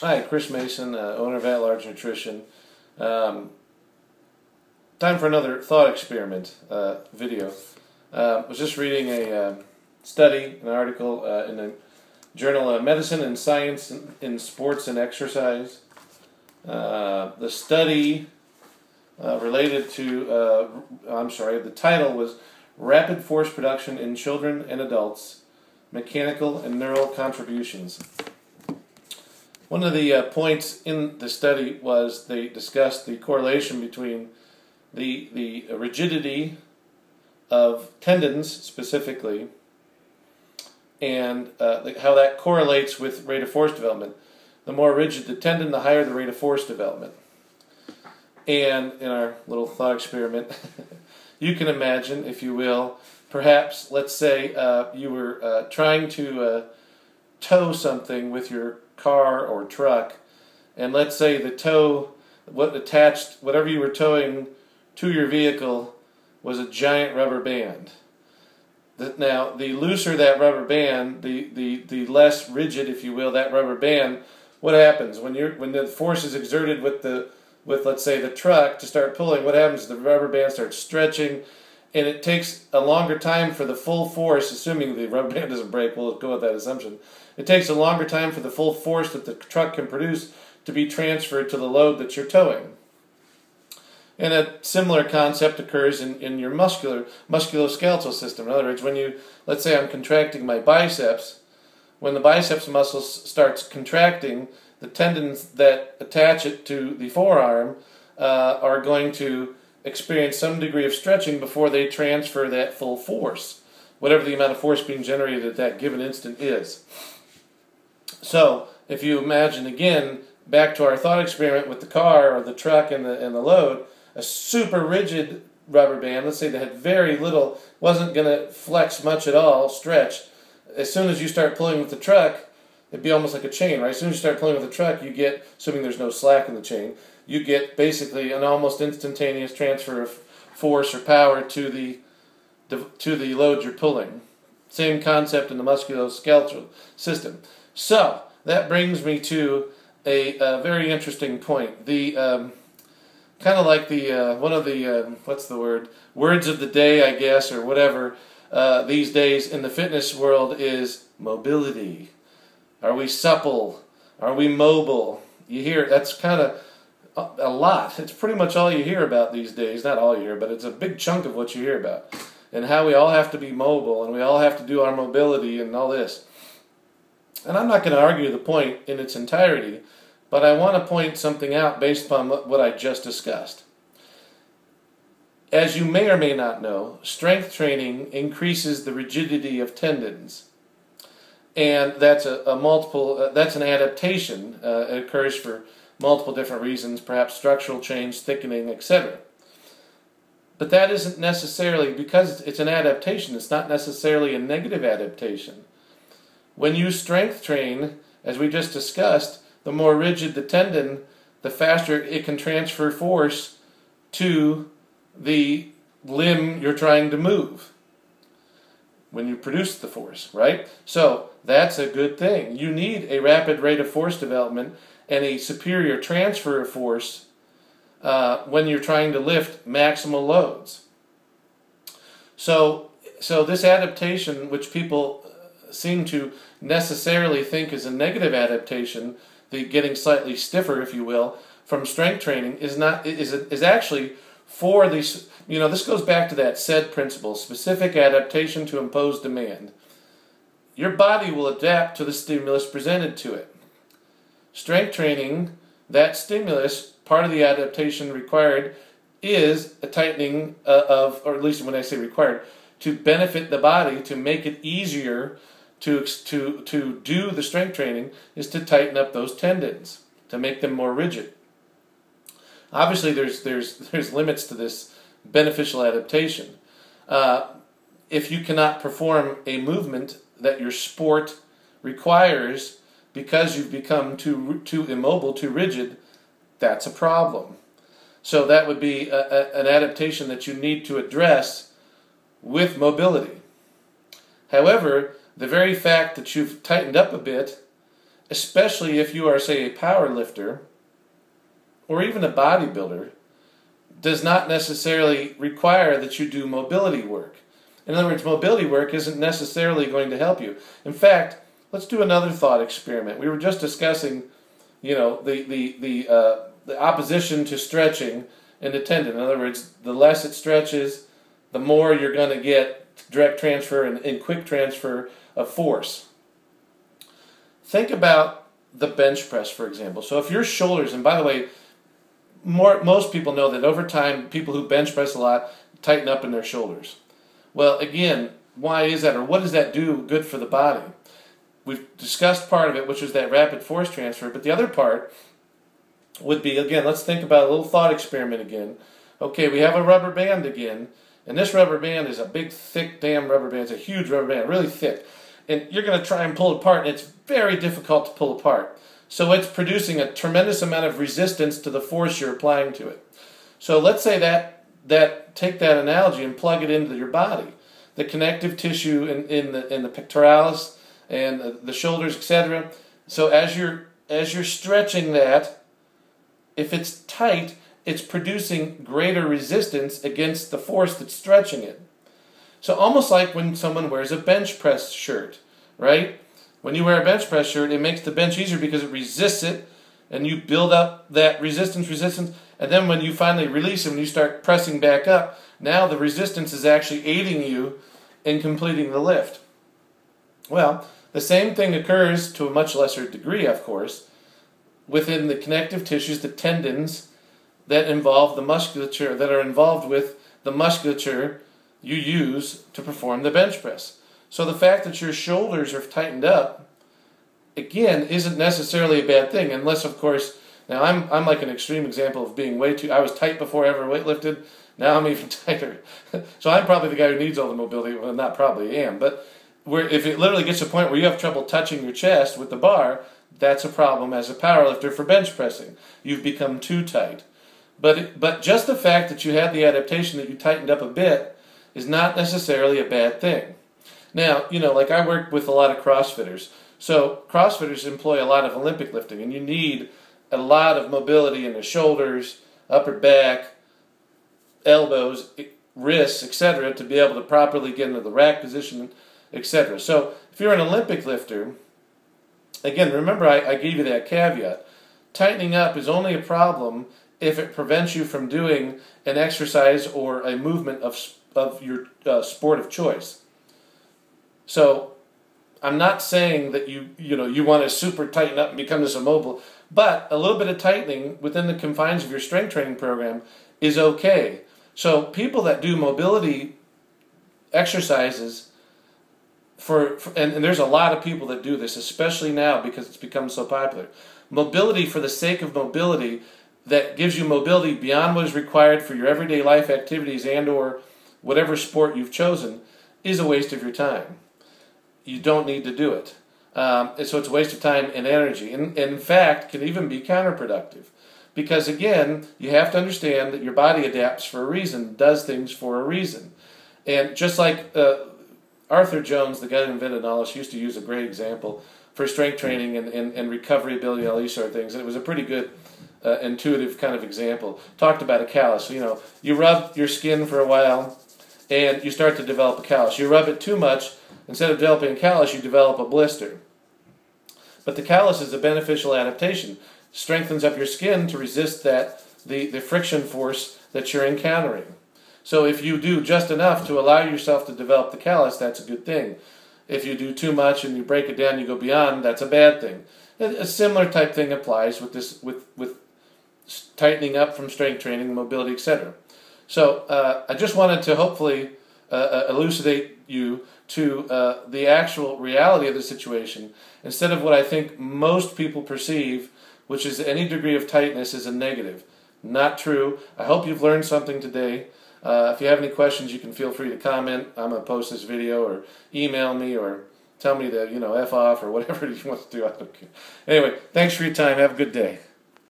Hi, Chris Mason, owner of At Large Nutrition. Time for another thought experiment video. Was just reading a study, an article in the journal Medicine and Science in Sports and Exercise. The study related to, the title was Rapid Force Production in Children and Adults, Mechanical and Neural Contributions. One of the points in the study was they discussed the correlation between the rigidity of tendons specifically and how that correlates with rate of force development. The more rigid the tendon, the higher the rate of force development. And in our little thought experiment, you can imagine, if you will, perhaps, let's say you were trying to tow something with your car or truck, and let's say the tow, whatever you were towing to your vehicle was a giant rubber band. Now, the looser that rubber band, the less rigid, if you will, that rubber band. What happens when the force is exerted with let's say the truck to start pulling? What happens? The rubber band starts stretching, and it takes a longer time for the full force, assuming the rubber band doesn't break. We'll go with that assumption. It takes a longer time for the full force that the truck can produce to be transferred to the load that you're towing. And a similar concept occurs in your musculoskeletal system. In other words, let's say I'm contracting my biceps, when the biceps muscle starts contracting, the tendons that attach it to the forearm are going to experience some degree of stretching before they transfer that full force, whatever the amount of force being generated at that given instant is. So, if you imagine again, back to our thought experiment with the car or the truck and the load, a super rigid rubber band, let's say that had very little, wasn't going to flex much at all, stretch. As soon as you start pulling with the truck, it'd be almost like a chain, right? As soon as you start pulling with the truck, you get, assuming there's no slack in the chain, you get basically an almost instantaneous transfer of force or power to the load you're pulling. Same concept in the musculoskeletal system. So, that brings me to a very interesting point. The kind of like the one of the what's the word? Words of the day, I guess, or whatever. These days in the fitness world is mobility. Are we supple? Are we mobile? You hear that's kind of a lot. It's pretty much all you hear about these days. Not all you hear, but it's a big chunk of what you hear about. And how we all have to be mobile, and we all have to do our mobility and all this. And I'm not going to argue the point in its entirety, but I want to point something out based upon what I just discussed. As you may or may not know, strength training increases the rigidity of tendons. And that's that's an adaptation. It occurs for multiple different reasons, perhaps structural change, thickening, etc. But that isn't necessarily, because it's an adaptation, it's not necessarily a negative adaptation. When you strength train, as we just discussed, the more rigid the tendon, the faster it can transfer force to the limb you're trying to move when you produce the force, right? So that's a good thing. You need a rapid rate of force development and a superior transfer of force when you're trying to lift maximal loads. So this adaptation, which people seem to necessarily think is a negative adaptation, the getting slightly stiffer, if you will, from strength training, is actually for these. This goes back to that SAID principle: specific adaptation to impose demand. Your body will adapt to the stimulus presented to it. Strength training, that stimulus, part of the adaptation required is a tightening or at least when I say required, to benefit the body, to make it easier to do the strength training, is to tighten up those tendons, to make them more rigid. Obviously, there's limits to this beneficial adaptation. If you cannot perform a movement that your sport requires because you've become too immobile, too rigid, that's a problem. So that would be an adaptation that you need to address with mobility. However, the very fact that you've tightened up a bit especially if you are, say, a power lifter or even a bodybuilder, does not necessarily require that you do mobility work. In other words, mobility work isn't necessarily going to help you. In fact, let's do another thought experiment. We were just discussing, the opposition to stretching in the tendon. In other words, the less it stretches, the more you're going to get direct transfer and quick transfer of force. Think about the bench press, for example. So if your shoulders, and by the way, most people know that over time, people who bench press a lot tighten up in their shoulders. Well, again, why is that, or what does that do good for the body? We've discussed part of it, which is that rapid force transfer, but the other part would be, again, let's think about a little thought experiment again. Okay, we have a rubber band again, and this rubber band is a big, thick, damn rubber band. It's a huge rubber band, really thick. And you're going to try and pull it apart, and it's very difficult to pull apart. So it's producing a tremendous amount of resistance to the force you're applying to it. So let's say take that analogy and plug it into your body. The connective tissue in the pectoralis and the shoulders, etc. So as you're stretching that, if it's tight, it's producing greater resistance against the force that's stretching it. So almost like when someone wears a bench press shirt, right? When you wear a bench press shirt, it makes the bench easier because it resists it, and you build up that resistance, and then when you finally release it, when you start pressing back up, now the resistance is actually aiding you in completing the lift. Well, the same thing occurs to a much lesser degree, of course, within the connective tissues, the tendons that involve the musculature, that are involved with the musculature you use to perform the bench press. So the fact that your shoulders are tightened up, again, isn't necessarily a bad thing, unless, of course, now I'm like an extreme example of being I was tight before I ever weightlifted, now I'm even tighter. So I'm probably the guy who needs all the mobility, well, not probably am, but if it literally gets to a point where you have trouble touching your chest with the bar, that's a problem as a powerlifter for bench pressing. You've become too tight. But just the fact that you had the adaptation that you tightened up a bit is not necessarily a bad thing. Now, like I work with a lot of CrossFitters. So CrossFitters employ a lot of Olympic lifting, and you need a lot of mobility in the shoulders, upper back, elbows, wrists, etc. to be able to properly get into the rack position, etc. So if you're an Olympic lifter, again, remember I gave you that caveat. Tightening up is only a problem if it prevents you from doing an exercise or a movement of your sport of choice. So I'm not saying that you want to super tighten up and become this immobile, but a little bit of tightening within the confines of your strength training program is okay. So people that do mobility exercises and there's a lot of people that do this, especially now because it's become so popular. Mobility for the sake of mobility that gives you mobility beyond what is required for your everyday life activities and or whatever sport you've chosen is a waste of your time. You don't need to do it. So it's a waste of time and energy. And in fact, can even be counterproductive. Because again, you have to understand that your body adapts for a reason, does things for a reason. And just like Arthur Jones, the guy who invented all this, used to use a great example for strength training and recovery ability and all these sort of things. And it was a pretty good intuitive kind of example. Talked about a callus. You rub your skin for a while and you start to develop a callus. You rub it too much, instead of developing a callus, you develop a blister. But the callus is a beneficial adaptation. Strengthens up your skin to resist the friction force that you're encountering. So if you do just enough to allow yourself to develop the callus, that's a good thing. If you do too much and you break it down, you go beyond, that's a bad thing. A similar type thing applies with this, with tightening up from strength training, mobility, etc. So I just wanted to hopefully elucidate you to the actual reality of the situation, instead of what I think most people perceive, which is any degree of tightness is a negative. Not true. I hope you've learned something today. If you have any questions, you can feel free to comment. I'm going to post this video, or email me, or tell me to, F off, or whatever you want to do. I don't care. Anyway, thanks for your time. Have a good day.